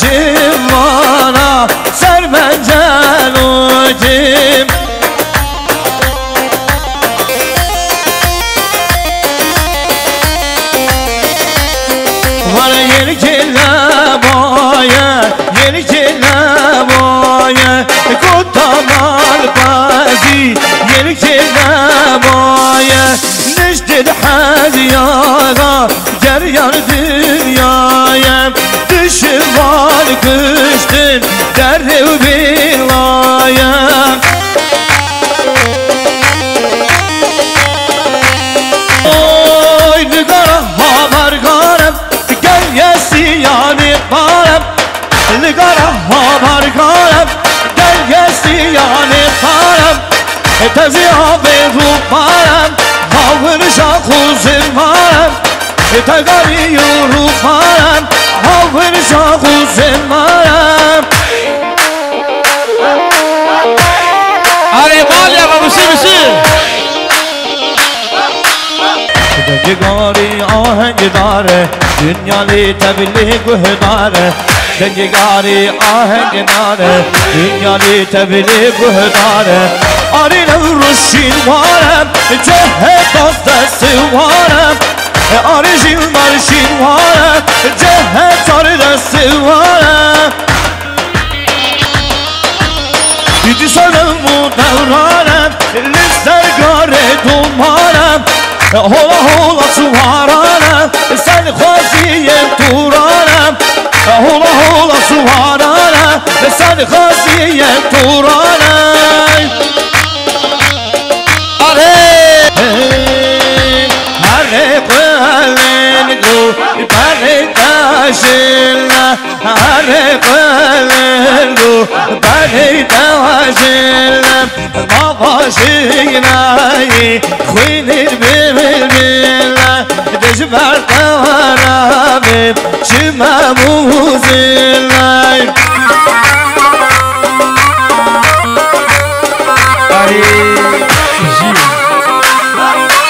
شمانا سر من جنودیم ولی یه کلمایه یه کلمایه کتامال بازی یه کلمایه نشتد حدیانا جریان dünyaya düşman kıştın derrev bilaya oy nigara haber garem gel yesi yani barem nigara haber garem gel yesi yani barem tezi abi ruparem havır şakuzim barem تگاری رو خارم هاور شاخو زمارم آره مال یا بسی بسی دنگاری آهنگ داره دنیالی تبلیغ داره دنگاری آهنگ داره دنیالی تبلیغ داره آری نوروشین وارم جه دست دستوارم آرشین مارشین وارم جهت تار دست وارم بیدی سالم و دورانم لسترگار دومارم هولا هولا سوارانم سن خواسیم تورانم هولا هولا سوارانم سن خواسیم تورانم آره Barikashilla, Hariqalindu, Barikashilla, Babashinayi, Khwinir Bimilla, Dejbar Tawarabim, Shimamuzillay.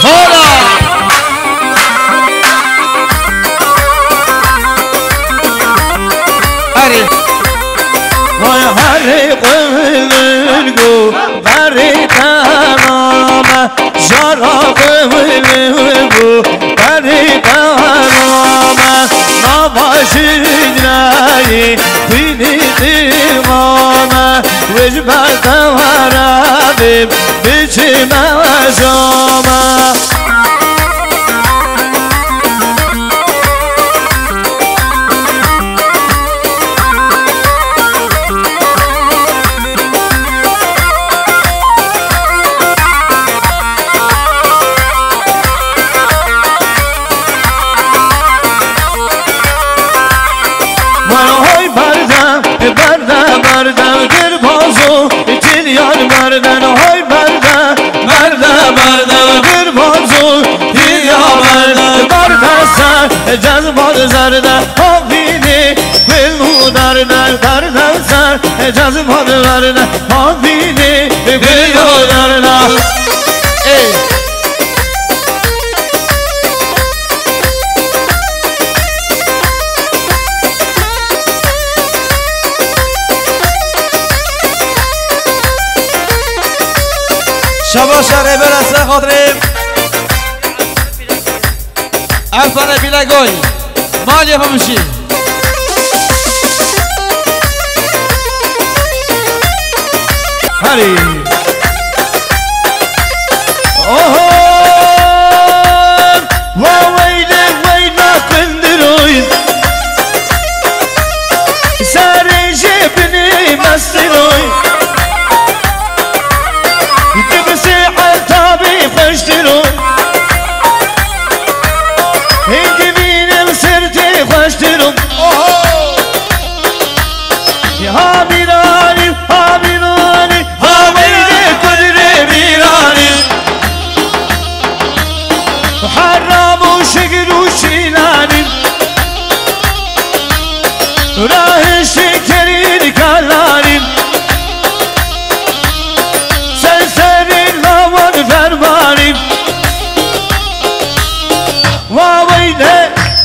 Hola! Vay harikılgı barikanama Şarafılgı barikanama Navaşinayı Kıynitimana Vecbata varabim Biçime şama Merdan hoy merdan merdan merdan bir bozu ya merdan merdan sen cazbol zarda havini gül darda darda sen cazbol zarda havini gül darda ey شبا شهر برسه خاطریم افنه بیلگوی مالی فمشی هری اوه وایده وایده کندروی سر جبنی مستروی خوشترون هنگی بینم سرتی خوشترون ها بیرانی ها بیرانی ها بیره کدره بیرانی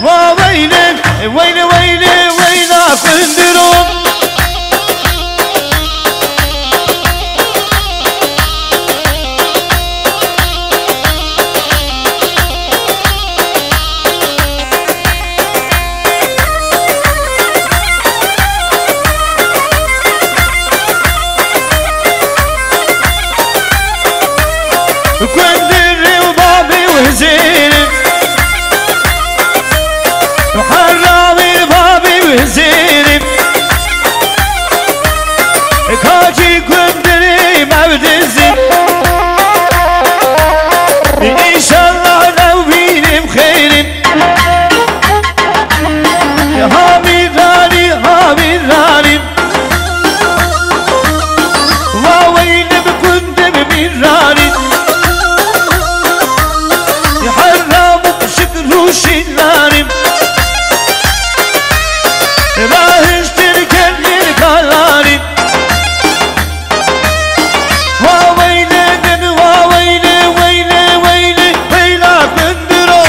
وويلي ويلي ويلي ويلا كندرون كندري وبابي وزيني وحرامي بابي وزيني كاجي كندري مبدزي إن شاء الله لو بيني بخير يا هامي راني هامي راني وويل بكندر من راني يحرم بشكر وشلاني راهش تركن الكلاني وويلي وويلي ويلي ويلي ويلا كندرو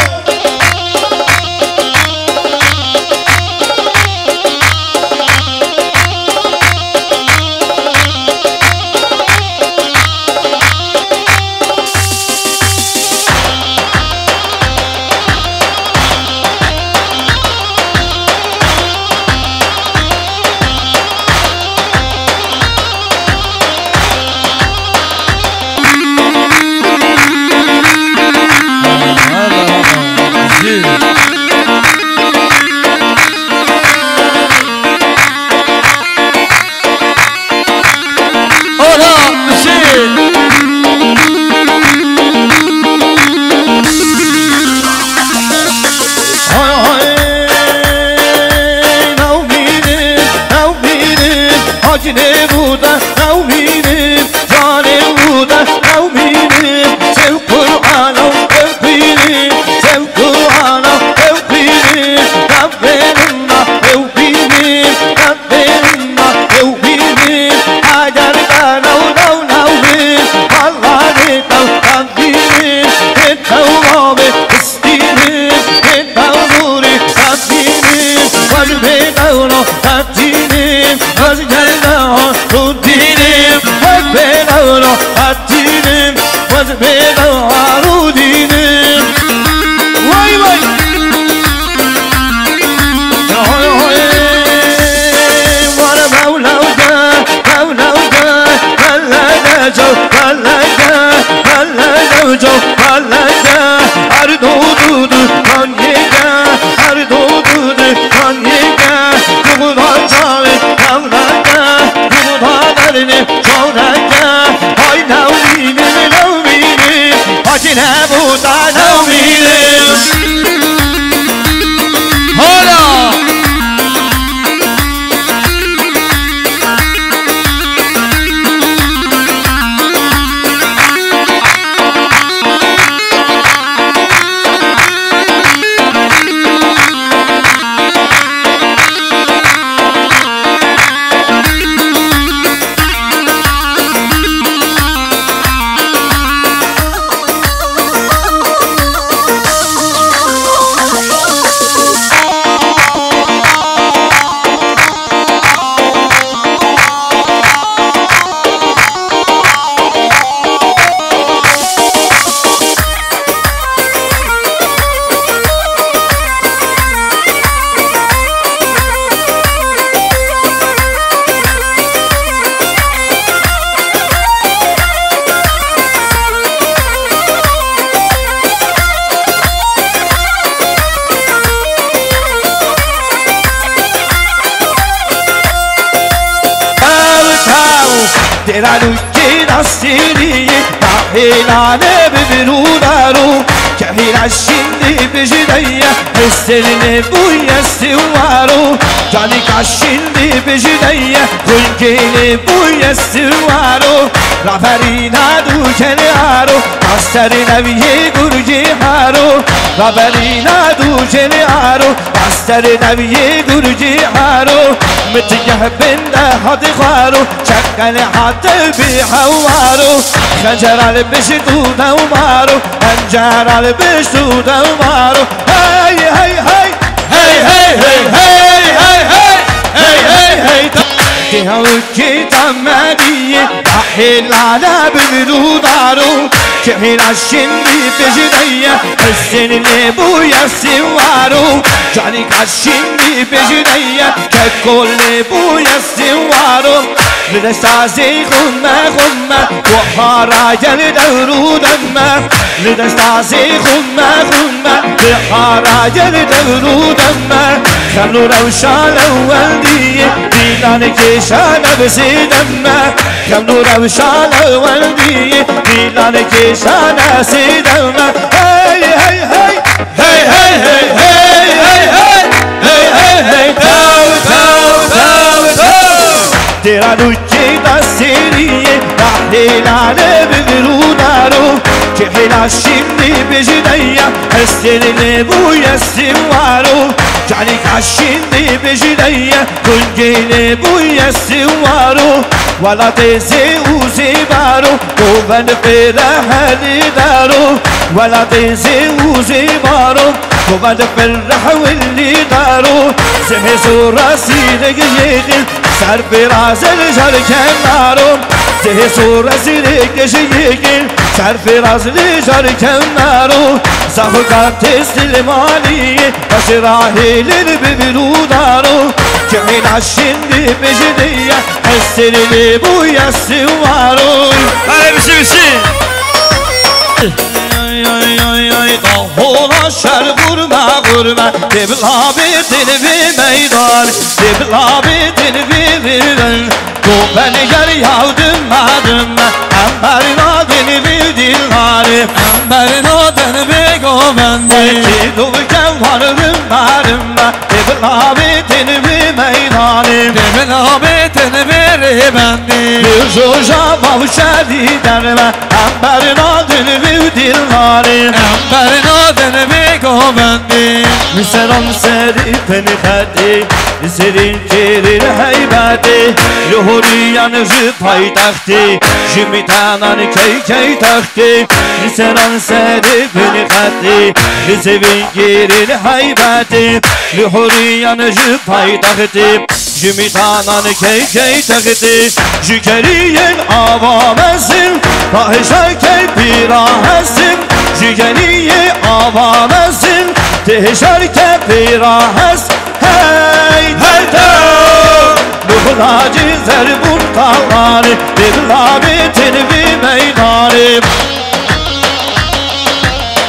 Hacine buda tavhidin, zalim buda tavhidin, sev Kur'an'a tevhidin, sev Kur'an'a tevhidin, Rabbinna tevhidin, Rabbinna tevhidin, hacer navnavin, Allah'ı tevhidin, et tevhabi istidin, et tevhuri saddinin, kalbe davno saddinin, ودينم وقبل أولو الدينم وقبل أولو دينم واي واي وانا مولودا مولودا ملدا جو ملدا ملدا جو ملدا أردو دودو كانيكا أردو دودو كانيكا كمدان جاوي مولدا شونكا هاي ناوميني ناوميني هاجنا بوتا ناوميني هلا Dera luce da siri, tahilane bibirunaro, kahila şimdi bijidaya, esterine buya stiwaro, canika şimdi bijidaya, kulkene buya stiwaro, rafarina ducene aro, astarina viye gurji haro, rafarina ducene aro, astarina viye gurji haro, متجه بنده هادي خارو شكل حتى بحوارو خنجر على بشدوده ومارو خنجر على بشدوده ومارو هاي هاي هاي helale bülü daru Kehila şimdi peşineye Seninle bu yasin varu Canika şimdi peşineye Kekolle bu yasin varu Lidestazi gumme gumme Buhara gel devru dönme Lidestazi gumme gumme Buhara gel devru dönme Kemlu revşan evvel diye Dilanı keşan evsi dönme Kemlu revşan evvel diye Dilanı keşan evsi dönme Hey hey hey Hey hey hey hey hey hey Hey hey hey Tav tav tav tav Tera luce da seriye Helale bülü daru Kehila şimdi peşineye Seninle bu yasin varu Canika şimdi peşineye Kungeyle bu yasin varu Vala teze uze baru Koven ferahali daru Vala teze uze baru Koven ferahali daru Zeme surasine giyegin Serfirazel jar kenarım Zehe surasine giyegin Serfirazel jar kenarım Zafıkat teslim aliye Başırahilir bülü daru Kehila şimdi peşineye Seninle bu yasin varu Hadi bisi Dağına şer vurma vurma Devlabetin bir meydan Devlabetin bir meydan Bu beni gel yavdım adım Amberin adını bir dilharim Amberin adını bir govendi Ki dururken varım varım Devlabetin bir meydanım Devlabetin bir bendi Bir zoja mavşeri derme Amberin adını bir dilharim Amberin adını bir govendi Selam seri beni khadi Serin kerin heybeti Luhuriyan jı paytaxti Jimitanan key taxti Selam seri beni khadi Serin kerin heybeti Luhuriyan jı paytaxti Jimitanan key taxti Jükeriyen avamesin Pahişa key pirahesin Jükeriye avamesin Teşerke pirahes hey hey hey Luhulacı zerbun tağları Devlabetin bir meydanı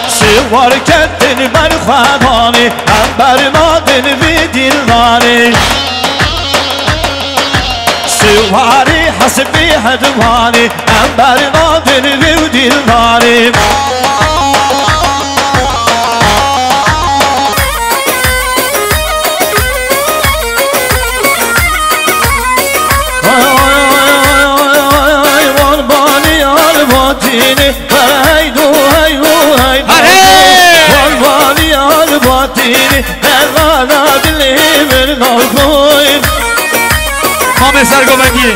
Sıvar kettin merhabanı Amber madin bir dilları Sıvari hasbi hedvani Amber madin bir dilları batini haydu haydu haydu Valvali al batini Ervana dilimir nalkoy Mame Sergovengi